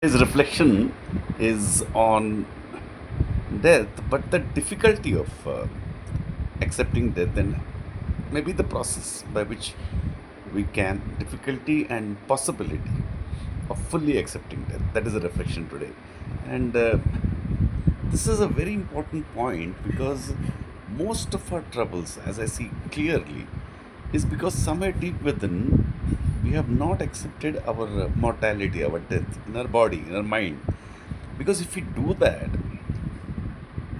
His reflection is on death, but the difficulty of accepting death and maybe the process by which we can, difficulty and possibility of fully accepting death. That is a reflection today. And this is a very important point because most of our troubles, as I see clearly, is because somewhere deep within we have not accepted our mortality, our death in our body, in our mind. Because if we do that,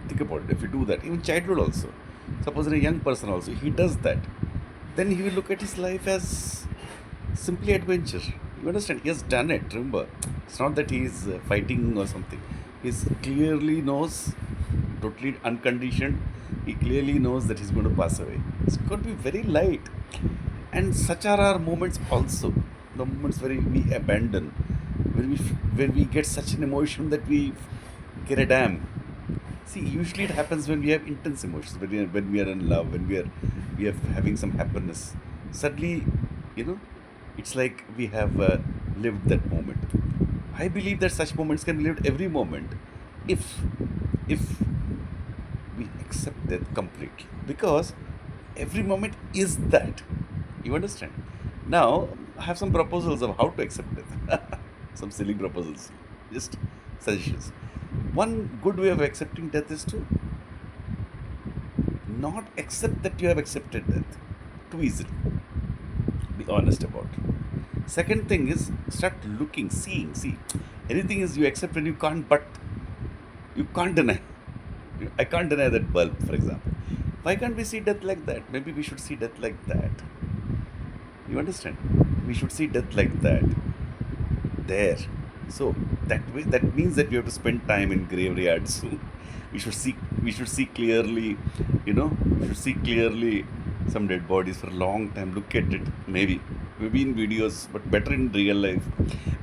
think about it, if we do that, even childhood also, suppose a young person also, he does that, then he will look at his life as simply adventure. You understand? He has done it. Remember, it's not that he is fighting or something. He clearly knows, totally unconditioned. He clearly knows that he's going to pass away. It's going to be very light, and such are our moments also. The moments where we abandon, where we get such an emotion that we get a damn. See, usually it happens when we have intense emotions, when we are in love, we are having some happiness. Suddenly, you know, it's like we have lived that moment. I believe that such moments can be lived every moment, if if we accept that completely, because every moment is that. You understand? Now, I have some proposals of how to accept it. Some silly proposals, just suggestions. One good way of accepting death is to not accept that you have accepted death too easily. Be honest about it. Second thing is start looking, seeing. See, anything is you accept when you can't, but you can't deny. I can't deny that bulb, for example. Why can't we see death like that? Maybe we should see death like that. You understand? We should see death like that. There. So that way, that means that we have to spend time in graveyards. We should see clearly, we should see clearly some dead bodies for a long time. Look at it. Maybe in videos, but better in real life.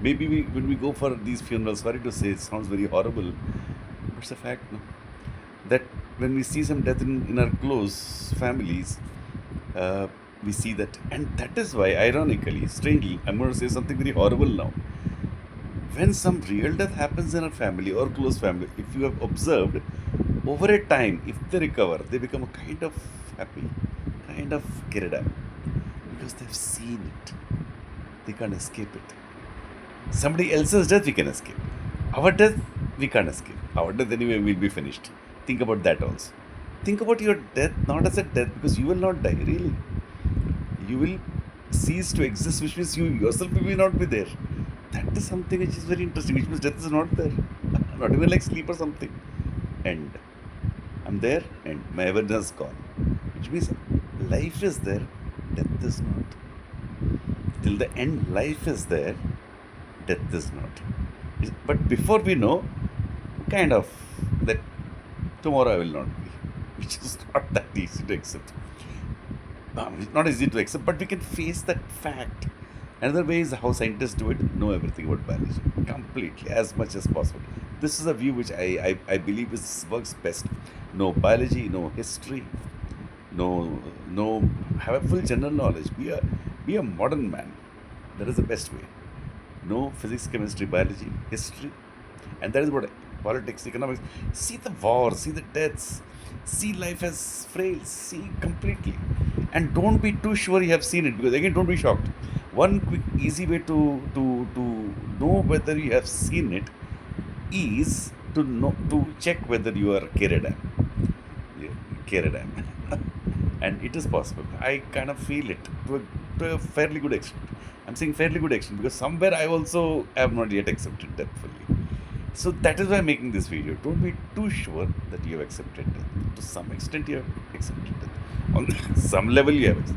Maybe when we go for these funerals, sorry to say, it sounds very horrible, but it's a fact, no? That when we see some death in our close families, uh, we see that, and that is why, ironically, strangely, I'm going to say something very horrible now. When some real death happens in a family or close family, if you have observed, over a time, if they recover, they become a kind of happy, kind of Kirida, because they've seen it. They can't escape it. Somebody else's death, we can escape. Our death, we can't escape. Our death, anyway, will be finished. Think about that also. Think about your death not as a death, because you will not die, really. You will cease to exist, which means you yourself will not be there. That is something which is very interesting, which means death is not there. Not even like sleep or something. And I'm there, and my awareness is gone. Which means life is there, death is not. Till the end, life is there, death is not. But before we know, kind of, that tomorrow I will not be, which is not that easy to accept. It's not easy to accept, but we can face that fact. Another way is how scientists do it, know everything about biology completely, as much as possible. This is a view which I believe works best. No biology, no history, no, have a full general knowledge. Be a modern man. That is the best way. No physics, chemistry, biology, history, and that is what politics, economics. See the war, see the deaths, see life as frail, see completely, and don't be too sure you have seen it, because again, don't be shocked. One quick, easy way to know whether you have seen it is to check whether you are Keredam. Yeah, Keredam. And it is possible. I kind of feel it to a fairly good extent. I'm saying fairly good extent because somewhere I also have not yet accepted that fully. So that is why I'm making this video. Don't be too sure that you have accepted it. To some extent, you have accepted it. On some level, you have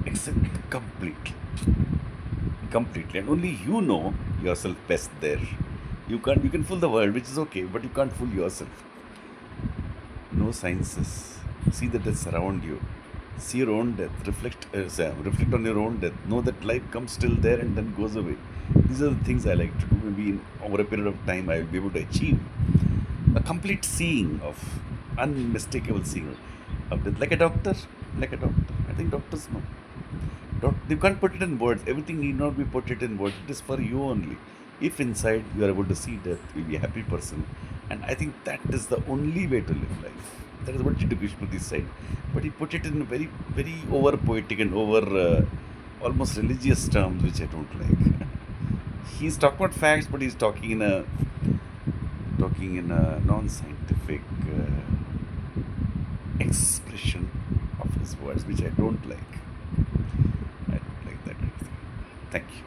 accepted completely. Completely. And only you know yourself best there. You can fool the world, which is okay, but you can't fool yourself. No sciences. See the deaths around you. See your own death. Reflect on your own death. Know that life comes still there and then goes away. These are the things I like to do. Maybe over a period of time, I will be able to achieve a complete seeing of, unmistakable seeing of death. Like a doctor. Like a doctor. I think doctors know. You can't put it in words. Everything need not be put it in words. It is for you only. If inside you are able to see death, you'll be a happy person. And I think that is the only way to live life. That is what Jiddu Krishmurti said. But he put it in very, very over poetic and over almost religious terms, which I don't like. He's talking about facts, but he's talking in a non-scientific expression of his words, which I don't like. I don't like that kind of thing. Thank you.